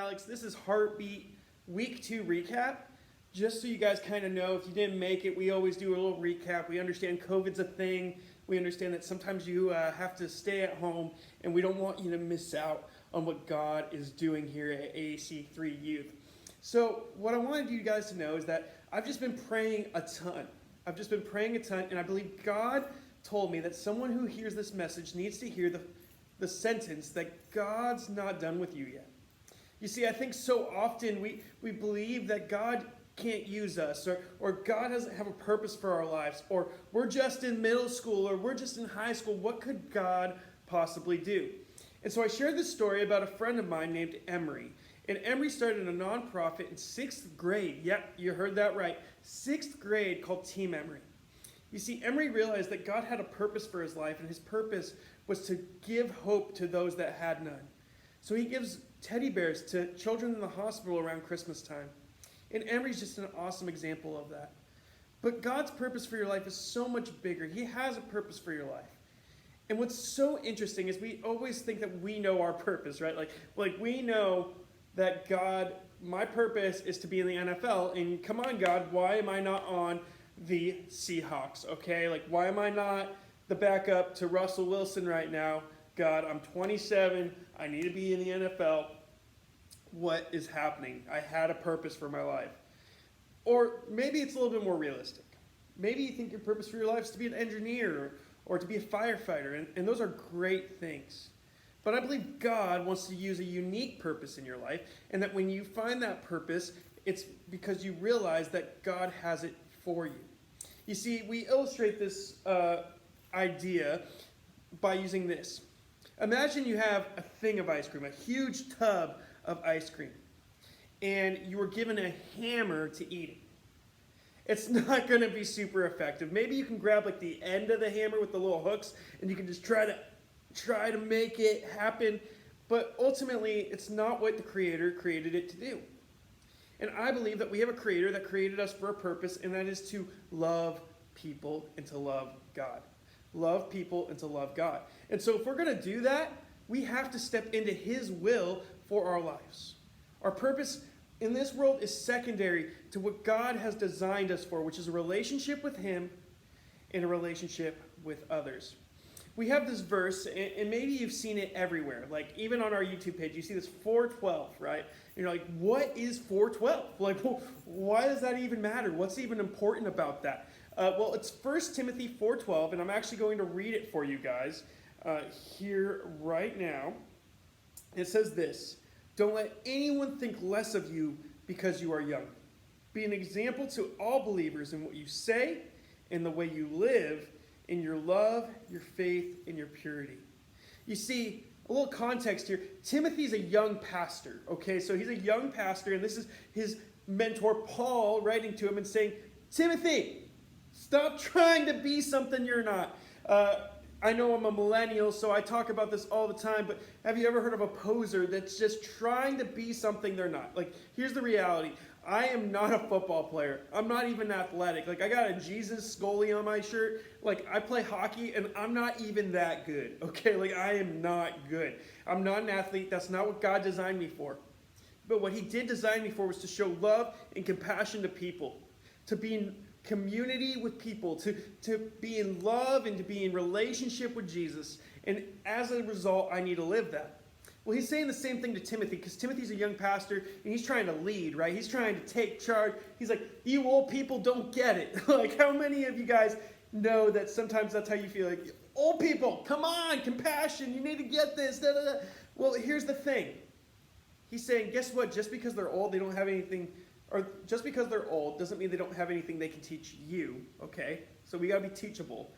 Alex. This is Heartbeat Week 2 recap. Just so you guys kind of know, if you didn't make it, we always do a little recap. We understand COVID's a thing. We understand that sometimes you have to stay at home, and we don't want you to miss out on what God is doing here at AAC3 Youth. So what I wanted you guys to know is that I've just been praying a ton. And I believe God told me that someone who hears this message needs to hear the sentence that God's not done with you yet. You see, I think so often we believe that God can't use us, or God doesn't have a purpose for our lives, or we're just in middle school, or we're just in high school. What could God possibly do? And so I shared this story about a friend of mine named Emery. And Emery started a nonprofit in 6th grade. Yep, you heard that right. 6th grade, called Team Emery. You see, Emery realized that God had a purpose for his life, and his purpose was to give hope to those that had none. So he gives teddy bears to children in the hospital around Christmas time. And Emery's just an awesome example of that. But God's purpose for your life is so much bigger. He has a purpose for your life. And what's so interesting is we always think that we know our purpose, right? Like we know that God, my purpose is to be in the NFL. And come on, God, why am I not on the Seahawks, okay? Like, why am I not the backup to Russell Wilson right now? God, I'm 27. I need to be in the NFL. What is happening? I had a purpose for my life. Or maybe it's a little bit more realistic. Maybe you think your purpose for your life is to be an engineer or to be a firefighter, and those are great things. But I believe God wants to use a unique purpose in your life, and that when you find that purpose, it's because you realize that God has it for you. You see, we illustrate this idea by using this. Imagine you have a thing of ice cream, a huge tub of ice cream, and you were given a hammer to eat it. It's not going to be super effective. Maybe you can grab like the end of the hammer with the little hooks, and you can just try to make it happen, but ultimately it's not what the Creator created it to do. And I believe that we have a Creator that created us for a purpose, and that is to love people and to love God. Love people and to love God. And so if we're going to do that, we have to step into His will for our lives. Our purpose in this world is secondary to what God has designed us for, which is a relationship with Him and a relationship with others. We have this verse, and maybe you've seen it everywhere. Like, even on our YouTube page, you see this 4:12, right? And you're like, what is 4:12? Like, why does that even matter? What's even important about that? Well, it's 1 Timothy 4:12, and I'm actually going to read it for you guys here right now. It says this: "Don't let anyone think less of you because you are young. Be an example to all believers in what you say, in the way you live, in your love, your faith, and your purity." You see, a little context here. Timothy's a young pastor, okay? So he's a young pastor, and this is his mentor, Paul, writing to him and saying, Timothy, stop trying to be something you're not. I know I'm a millennial, so I talk about this all the time, but have you ever heard of a poser that's just trying to be something they're not? Like, here's the reality. I am not a football player. I'm not even athletic. Like, I got a Jesus Scully on my shirt. Like, I play hockey, and I'm not even that good, okay? Like, I am not good. I'm not an athlete. That's not what God designed me for. But what He did design me for was to show love and compassion to people, to be in community with people, to be in love and to be in relationship with Jesus. And as a result, I need to live that. Well, he's saying the same thing to Timothy, because Timothy's a young pastor, and he's trying to lead, right? He's trying to take charge. He's like, you old people don't get it. Like, how many of you guys know that sometimes that's how you feel? Like, old people, come on, compassion, you need to get this. Da, da, da. Well, here's the thing. He's saying, guess what? Just because they're old, they don't have anything, or just because they're old doesn't mean they don't have anything they can teach you, okay? So we got to be teachable.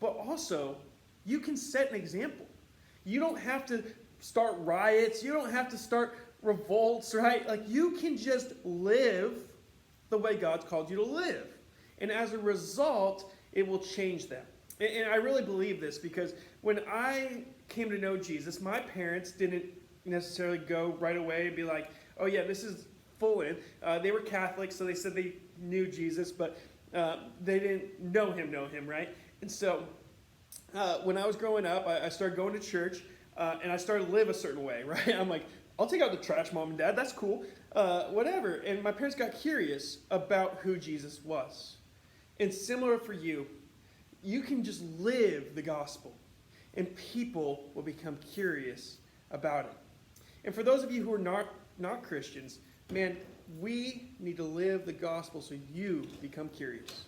But also, you can set an example. You don't have to start riots. You don't have to start revolts, right? Like, you can just live the way God's called you to live. And as a result, it will change them. And I really believe this, because when I came to know Jesus, my parents didn't necessarily go right away and be like, oh yeah, this is full in. They were Catholic, so they said they knew Jesus, but they didn't know him, right? And so when I was growing up, I started going to church, and I started to live a certain way, right? I'm like, I'll take out the trash, mom and dad. That's cool. Whatever. And my parents got curious about who Jesus was. And similar for you, you can just live the gospel, and people will become curious about it. And for those of you who are not Christians, man, we need to live the gospel so you become curious.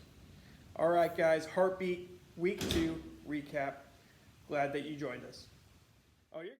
All right, guys, Heartbeat Week 2 recap. Glad that you joined us. Oh, you're